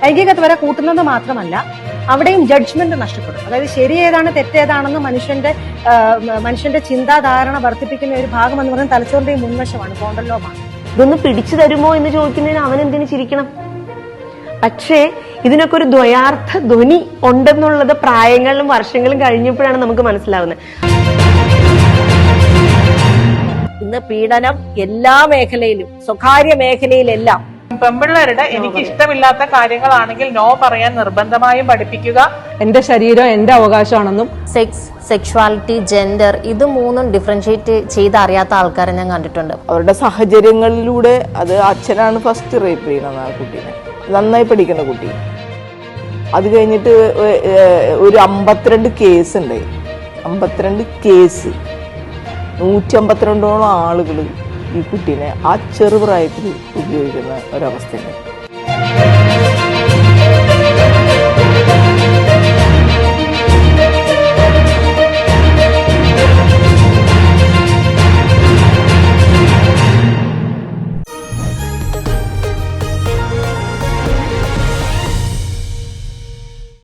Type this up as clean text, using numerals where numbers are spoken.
ലൈംഗികത വരെ കൂട്ടുന്നത് മാത്രമല്ല അവിടെയും ജഡ്ജ്മെന്റ് നഷ്ടപ്പെടും. അതായത് ശരി ഏതാണ് തെറ്റേതാണെന്ന് മനുഷ്യന്റെ ചിന്താധാരണ വർദ്ധിപ്പിക്കുന്ന ഒരു ഭാഗം എന്ന് പറയുന്നത് തലച്ചോറിന്റെ മുൻവശമാണ്, ഫ്രോണ്ടൽ ലോബാണ്. ഇതൊന്ന് പിടിച്ചു തരുമോ എന്ന് ചോദിക്കുന്നതിന് അവൻ എന്തിനു ചിരിക്കണം? പക്ഷേ ഇതിനൊക്കെ ഒരു ദ്വയാർത്ഥ ധ്വനി ഉണ്ടെന്നുള്ളത് പ്രായങ്ങളിലും വർഷങ്ങളും കഴിഞ്ഞപ്പോഴാണ് നമുക്ക് മനസ്സിലാവുന്നത്. ഇന്ന് പീഡനം എല്ലാ മേഖലയിലും, സ്വകാര്യ മേഖലയിലെല്ലാം. പെമ്പിള്ളേരുടെ എനിക്ക് ഇഷ്ടമില്ലാത്ത കാര്യങ്ങളാണെങ്കിൽ നോ പറയാൻ നിർബന്ധമായും പഠിപ്പിക്കുക. എന്റെ ശരീരം എന്റെ അവകാശമാണെന്നും സെക്സ്, സെക്ഷുവാലിറ്റി, ജെൻഡർ ഇത് മൂന്നും ഡിഫറൻഷിയേറ്റ് ചെയ്ത് അറിയാത്ത ആൾക്കാരെ ഞാൻ കണ്ടിട്ടുണ്ട്. അവരുടെ സാഹചര്യങ്ങളിലൂടെ അത് അച്ഛനാണ് ഫസ്റ്റ് റേപ്പ് ചെയ്യുന്നത് ആ കുട്ടീനെ, നന്നായി പഠിക്കുന്ന കുട്ടി. അത് കഴിഞ്ഞിട്ട് ഒരു 52 കേസ് ഉണ്ട്. 52 കേസ്, 152ഓളം ആളുകൾ ഈ കുട്ടീനെ ആ ചെറുപ്രായത്തിൽ ഉപയോഗിക്കുന്ന ഒരവസ്ഥയുണ്ട്.